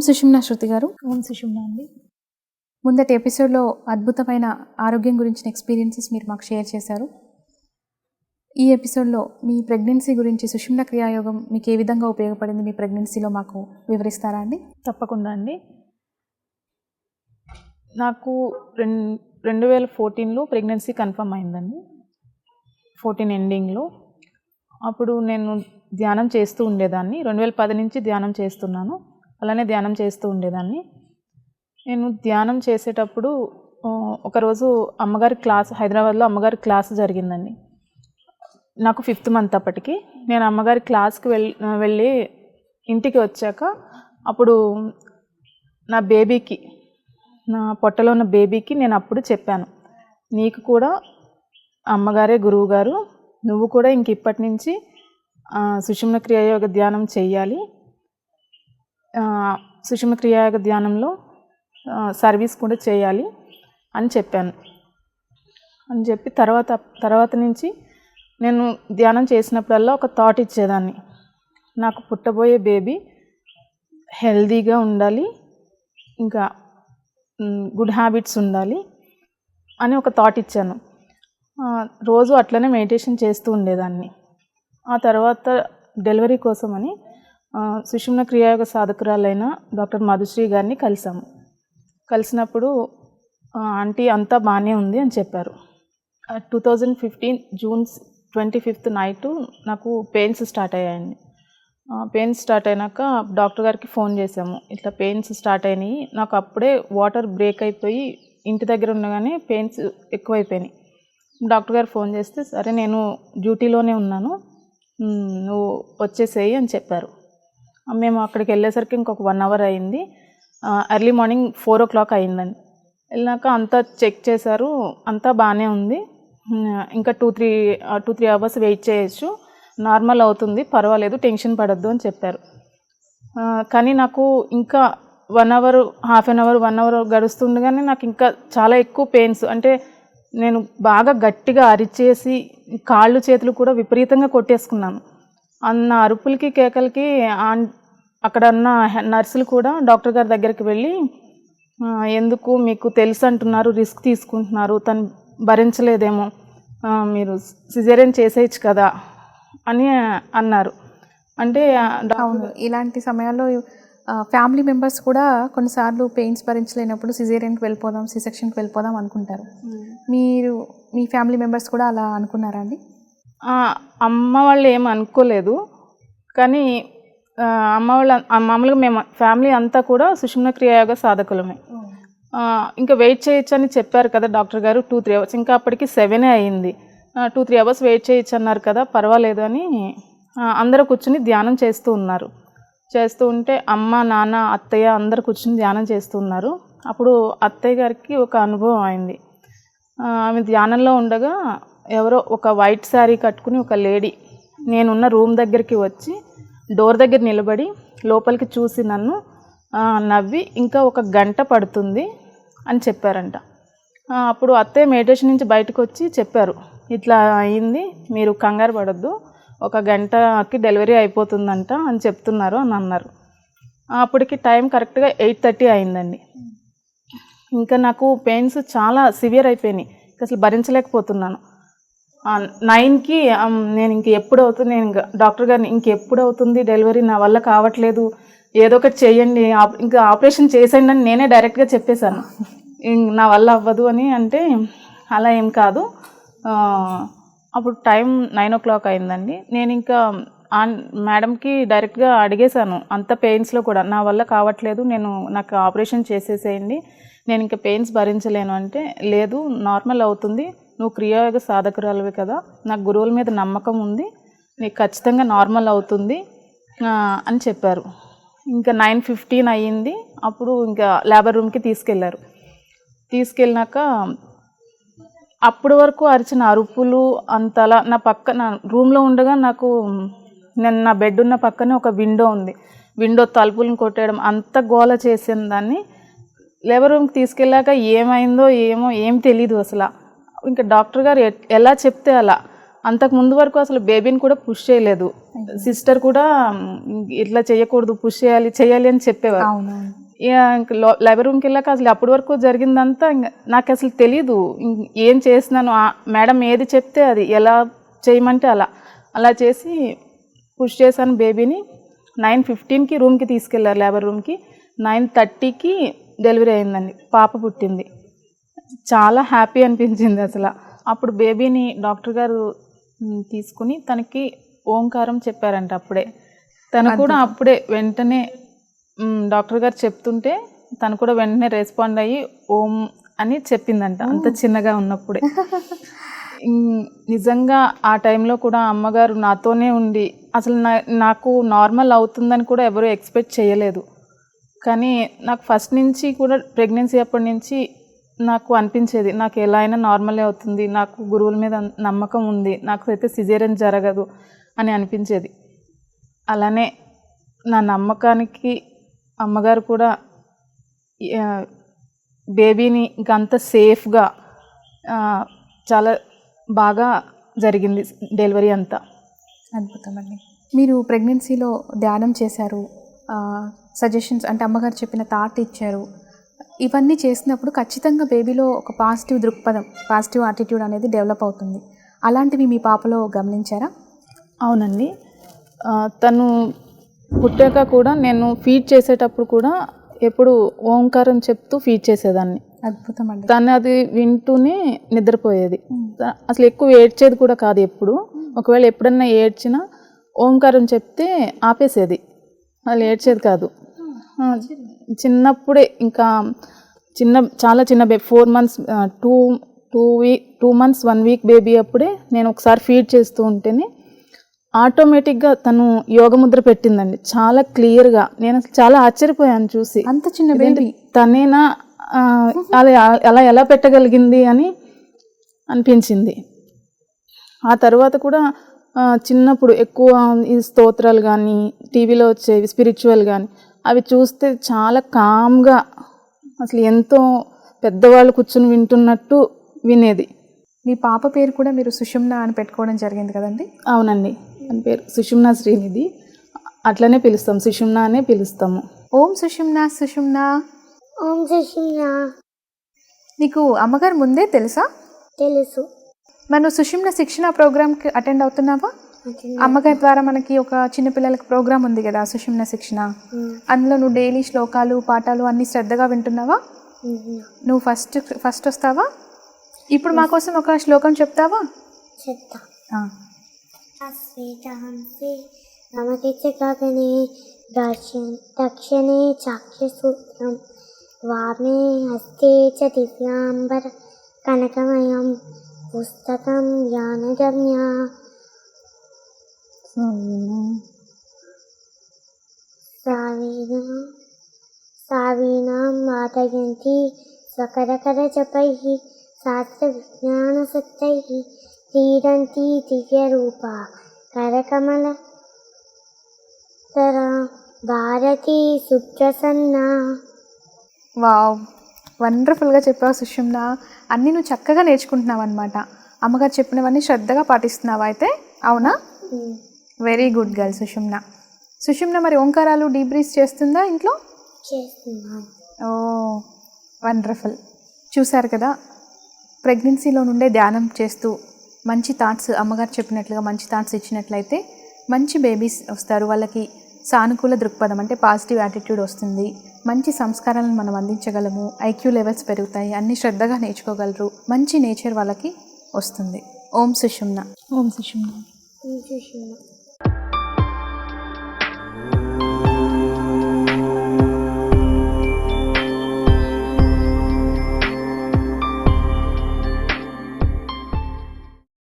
సుషుమ్నా శృతి గారు. ఓం సుషుమ్నా అండి. ముందటి ఎపిసోడ్లో అద్భుతమైన ఆరోగ్యం గురించిన ఎక్స్పీరియన్సెస్ మీరు మాకు షేర్ చేశారు. ఈ ఎపిసోడ్లో మీ ప్రెగ్నెన్సీ గురించి సుషుమ్నా క్రియాయోగం మీకు ఏ విధంగా ఉపయోగపడింది మీ ప్రెగ్నెన్సీలో మాకు వివరిస్తారా అండి? తప్పకుండా అండి. నాకు 2014లో ప్రెగ్నెన్సీ కన్ఫర్మ్ అయిందండి. 14 ఎండింగ్లో. అప్పుడు నేను ధ్యానం చేస్తూ ఉండేదాన్ని. 2010 నుంచి ధ్యానం చేస్తున్నాను. అలానే ధ్యానం చేస్తూ ఉండేదాన్ని. నేను ధ్యానం చేసేటప్పుడు ఒకరోజు అమ్మగారి క్లాస్, హైదరాబాద్లో అమ్మగారి క్లాస్ జరిగిందండి. నాకు 5th మంత్ అప్పటికి. నేను అమ్మగారి క్లాస్కి వెళ్ళి ఇంటికి వచ్చాక అప్పుడు నా బేబీకి, నా పొట్టలో ఉన్న బేబీకి నేను అప్పుడు చెప్పాను, నీకు కూడా అమ్మగారే గురువు గారు, నువ్వు కూడా ఇంక ఇప్పటి నుంచి సుషుమ్నా క్రియాయోగ ధ్యానం చెయ్యాలి. సుషుమ్నా క్రియాయోగ ధ్యానంలో సర్వీస్ కూడా చేయాలి అని చెప్పాను. అని చెప్పి తర్వాత నుంచి నేను ధ్యానం చేసినప్పుడల్లా ఒక థాట్ ఇచ్చేదాన్ని, నాకు పుట్టబోయే బేబీ హెల్దీగా ఉండాలి, ఇంకా గుడ్ హ్యాబిట్స్ ఉండాలి అని ఒక థాట్ ఇచ్చాను. రోజు అట్లనే మెడిటేషన్ చేస్తూ ఉండేదాన్ని. ఆ తర్వాత డెలివరీ కోసమని సుషుమ్నా క్రియాయోగ సాధకురాలైన డాక్టర్ మధుశ్రీ గారిని కలిసినప్పుడు ఆంటీ అంతా బాగానే ఉంది అని చెప్పారు. 2015 జూన్ 25th నైట్ నాకు పెయిన్స్ స్టార్ట్ అయ్యాయండి. పెయిన్స్ స్టార్ట్ అయినాక డాక్టర్ గారికి ఫోన్ చేసాము, ఇట్లా పెయిన్స్ స్టార్ట్ అయినాయి, నాకు అప్పుడే వాటర్ బ్రేక్ అయిపోయి ఇంటి దగ్గర ఉండగానే పెయిన్స్ ఎక్కువైపోయినాయి. డాక్టర్ గారు ఫోన్ చేస్తే, సరే నేను డ్యూటీలోనే ఉన్నాను, నువ్వు వచ్చేసేయి అని చెప్పారు. మేము అక్కడికి వెళ్ళేసరికి ఇంకొక 1 hour అయింది. ఎర్లీ మార్నింగ్ 4 o'clock అయిందండి. వెళ్ళాక అంతా చెక్ చేశారు, అంతా బాగానే ఉంది, ఇంకా 2-3 hours వెయిట్ చేయొచ్చు, నార్మల్ అవుతుంది, పర్వాలేదు, టెన్షన్ పడద్దు అని చెప్పారు. కానీ నాకు ఇంకా 1 hour, half an hour, 1 hour గడుస్తుండగానే నాకు ఇంకా చాలా ఎక్కువ పెయిన్స్. అంటే నేను బాగా గట్టిగా అరిచేసి కాళ్ళు చేతులు కూడా విపరీతంగా కొట్టేసుకున్నాను. అన్న అరుపులకి కేకలకి అక్కడ ఉన్న నర్సులు కూడా డాక్టర్ గారి దగ్గరికి వెళ్ళి, ఎందుకు మీకు తెలుసు అంటున్నారు, రిస్క్ తీసుకుంటున్నారు, తను భరించలేదేమో, మీరు సిజేరియన్ చేసేయచ్చు కదా అని అన్నారు. అంటే ఇలాంటి సమయాల్లో ఫ్యామిలీ మెంబర్స్ కూడా కొన్నిసార్లు పెయిన్స్ భరించలేనప్పుడు సిజేరియన్కి వెళ్ళిపోదాం, సి సెక్షన్కి వెళ్ళిపోదాం అనుకుంటారు. మీరు మీ ఫ్యామిలీ మెంబర్స్ కూడా అలా అనుకున్నారా అండి? అమ్మ వాళ్ళు ఏం అనుకోలేదు, కానీ మామూలుగా మేము ఫ్యామిలీ అంతా కూడా సుషుమ్నా క్రియాయోగ సాధకులమే. ఇంకా వెయిట్ చేయొచ్చు అని చెప్పారు కదా డాక్టర్ గారు, 2-3 hours, ఇంకా అప్పటికి 7 అయింది. 2-3 hours వెయిట్ చేయొచ్చు అన్నారు కదా, పర్వాలేదు అని అందరూ కూర్చుని ధ్యానం చేస్తూ ఉన్నారు. చేస్తూ ఉంటే అమ్మ, నాన్న, అత్తయ్య అందరు కూర్చుని ధ్యానం చేస్తూ ఉన్నారు. అప్పుడు అత్తయ్య గారికి ఒక అనుభవం అయింది. ఆమె ధ్యానంలో ఉండగా ఎవరో ఒక వైట్ శారీ కట్టుకుని ఒక లేడీ నేనున్న రూమ్ దగ్గరికి వచ్చి డోర్ దగ్గర నిలబడి లోపలికి చూసి నన్ను నవ్వి, ఇంకా 1 గంట పడుతుంది అని చెప్పారంట. అప్పుడు అత్తయ్య మెడిటేషన్ నుంచి బయటకు వచ్చి చెప్పారు, ఇట్లా అయింది, మీరు కంగారు పడద్దు, 1 గంటకి డెలివరీ అయిపోతుందంట అని చెప్తున్నారు అని అన్నారు. అప్పటికి టైం కరెక్ట్గా 8:30 అయిందండి. ఇంకా నాకు పెయిన్స్ చాలా సివియర్ అయిపోయినాయి, అసలు భరించలేకపోతున్నాను. 9కి నేను ఇంక ఎప్పుడు అవుతుంది, నేను డాక్టర్ గారిని ఇంకెప్పుడు అవుతుంది డెలివరీ, నా వల్ల కావట్లేదు, ఏదో ఒకటి చేయండి, ఇంకా ఆపరేషన్ చేసేయండి అని నేనే డైరెక్ట్గా చెప్పేశాను. నా వల్ల అవ్వదు అని అంటే, అలా ఏం కాదు. అప్పుడు టైం 9 o'clock అయిందండి. నేను ఇంకా మేడంకి డైరెక్ట్గా అడిగేశాను, అంత పెయిన్స్లో కూడా నా వల్ల కావట్లేదు, నాకు ఆపరేషన్ చేసేసేయండి, నేను ఇంకా పెయిన్స్ భరించలేను అంటే, లేదు నార్మల్ అవుతుంది, నువ్వు క్రియాయోగ సాధకురాలివి కదా, నాకు గురువుల మీద నమ్మకం ఉంది, నీకు ఖచ్చితంగా నార్మల్ అవుతుంది అని చెప్పారు. ఇంకా 9:15 అయ్యింది. అప్పుడు ఇంకా లేబర్ రూమ్కి తీసుకెళ్ళినాక అప్పటి వరకు అరిచిన అరుపులు అంతలా నా రూమ్లో ఉండగా నాకు, నా బెడ్ ఉన్న పక్కనే ఒక విండో ఉంది, విండో తలుపులను కొట్టేయడం, అంత గోల చేసిన దాన్ని లేబర్ రూమ్కి తీసుకెళ్ళాక ఏమైందో ఏమో ఏం తెలీదు అసలు. ఇంకా డాక్టర్ గారు ఎలా చెప్తే అలా అంతకు ముందు వరకు అసలు బేబీని కూడా పుష్ చేయలేదు. సిస్టర్ కూడా ఇట్లా చేయకూడదు, పుష్ చేయాలి అని చెప్పేవారు. అవునవును. ఇక లేబర్ రూమ్కి వెళ్ళాక అసలు అప్పటి వరకు జరిగిందంతా ఇంకా నాకు అసలు తెలీదు. ఏం చేసినాను, మేడం ఏది చెప్తే అది, ఎలా చేయమంటే అలా చేసి పుష్ చేశాను బేబీని. 9:15కి రూమ్కి తీసుకెళ్లారు, లేబర్ రూమ్కి. 9:30కి డెలివరీ అయిందండి, పాప పుట్టింది. చాలా హ్యాపీ అనిపించింది అసలు. అప్పుడు బేబీని డాక్టర్ గారు తీసుకుని తనకి ఓంకారం చెప్పారంట. అప్పుడే తను కూడా అప్పుడే వెంటనే డాక్టర్ గారు చెప్తుంటే తను కూడా వెంటనే రెస్పాండ్ అయ్యి ఓం అని చెప్పిందంట, అంత చిన్నగా ఉన్నప్పుడే. నిజంగా ఆ టైంలో కూడా అమ్మగారు నాతోనే ఉండి అసలు నాకు నార్మల్ అవుతుందని కూడా ఎవరు ఎక్స్పెక్ట్ చేయలేదు. కానీ నాకు ఫస్ట్ నుంచి కూడా ప్రెగ్నెన్సీ అప్పటి నుంచి నాకు అనిపించేది, నాకు ఎలా అయినా నార్మలే అవుతుంది, నాకు గురువుల మీద నమ్మకం ఉంది, నాకు అయితే సిజేరియన్ జరగదు అని అనిపించేది. అలానే నా నమ్మకానికి అమ్మగారు కూడా బేబీని ఇంకంత సేఫ్గా చాలా బాగా జరిగింది డెలివరీ అంతా. అద్భుతం అండి. మీరు ప్రెగ్నెన్సీలో ధ్యానం చేశారు, సజెషన్స్ అంటే అమ్మగారు చెప్పిన థాట్ ఇచ్చారు. ఇవన్నీ చేసినప్పుడు ఖచ్చితంగా బేబీలో ఒక పాజిటివ్ దృక్పథం, పాజిటివ్ యాటిట్యూడ్ అనేది డెవలప్ అవుతుంది. అలాంటివి మీ పాపలో గమనించారా? అవునండి. తను పుట్టాక కూడా నేను ఫీడ్ చేసేటప్పుడు కూడా ఎప్పుడు ఓంకారం చెప్తూ ఫీడ్ చేసేదాన్ని. అద్భుతం అండి. తను అది వింటూనే నిద్రపోయేది. అసలు ఎక్కువ ఏడ్చేది కూడా కాదు ఎప్పుడు. ఒకవేళ ఎప్పుడన్నా ఏడ్చినా ఓంకారం చెప్తే ఆపేసేది, అసలు ఏడ్చేది కాదు. చిన్నప్పుడే ఇంకా చాలా చిన్న baby, 4 months 2 months 1 week baby అప్పుడే నేను ఒకసారి ఫీడ్ చేస్తూ ఉంటేనే ఆటోమేటిక్గా తను యోగముద్ర పెట్టిందండి, చాలా క్లియర్గా. నేను అసలు చాలా ఆశ్చర్యపోయాను చూసి, అంత చిన్న బేబీ తనేనా అలా ఎలా పెట్టగలిగింది అని అనిపించింది. ఆ తర్వాత కూడా చిన్నప్పుడు ఎక్కువ ఈ స్తోత్రాలు కానీ టీవీలో వచ్చేవి స్పిరిచువల్ కానీ అవి చూస్తే చాలా కామ్గా అసలు ఎంతో పెద్దవాళ్ళు కూర్చుని వింటున్నట్టు వినేది. మీ పాప పేరు కూడా మీరు సుషుమ్న అని పెట్టుకోవడం జరిగింది కదండి? అవునండి, అని పేరు సుషుమ్న శ్రీనిధి, అట్లనే పిలుస్తాం, సుషుమ్న అనే పిలుస్తాము. ఓం సుషుమ్న. సుషుమ్న, ఓం సుషుమ్న. నీకు అమ్మగారు ముందే తెలుసా? తెలుసు. మనం సుషుమ్న శిక్షణ ప్రోగ్రామ్కి అటెండ్ అవుతున్నావా? అమ్మగారి ద్వారా మనకి ఒక చిన్నపిల్లలకి ప్రోగ్రామ్ ఉంది కదా, సుషుమ్న శిక్షణ. అందులో నువ్వు డైలీ శ్లోకాలు పాఠాలు అన్నీ శ్రద్ధగా వింటున్నావా? నువ్వు ఫస్ట్ వస్తావా? ఇప్పుడు మా కోసం ఒక శ్లోకం చెప్తావా? చెప్తా. శ్వేతహంసే నమకిచ్చ గగనే దక్షిణే చాక్షసూత్రం వామే హస్తే చ దివ్యాంబర కనకమయం పుస్తకం జ్ఞానగమ్య సావీనాం వాదయంతి స్వకరకర జపైః శాస్త్ర విజ్ఞానసక్తైః క్రీడంతి దివ్యరూప కరకమల తర భారతి సుప్రసన్న. వావ్, వండర్ఫుల్గా చెప్పావు సుషుమ్న. అన్నీ నువ్వు చక్కగా నేర్చుకుంటున్నావు అనమాట. అమ్మగారు చెప్పినవన్నీ శ్రద్ధగా పాటిస్తున్నావా అయితే? అవునా? వెరీ గుడ్ గర్ల్ సుషుమ్న. సుషుమ్న మరి ఓంకారాలు డీప్ బ్రీత్ చేస్తుందా ఇంట్లో? చేస్తున్నాను. ఓ వండర్ఫుల్. చూశారు కదా, ప్రెగ్నెన్సీలో నుండే ధ్యానం చేస్తూ మంచి థాట్స్, అమ్మగారు చెప్పినట్లుగా మంచి థాట్స్ ఇచ్చినట్లయితే మంచి బేబీస్ వస్తారు. వాళ్ళకి సానుకూల దృక్పథం అంటే పాజిటివ్ యాటిట్యూడ్ వస్తుంది. మంచి సంస్కారాలను మనం అందించగలము, ఐక్యూ లెవెల్స్ పెరుగుతాయి, అన్ని శ్రద్ధగా నేర్చుకోగలరు, మంచి నేచర్ వాళ్ళకి వస్తుంది. ఓం సుషుమ్న. ఓం సుషుమ్న. ఓం సుషుమ్న.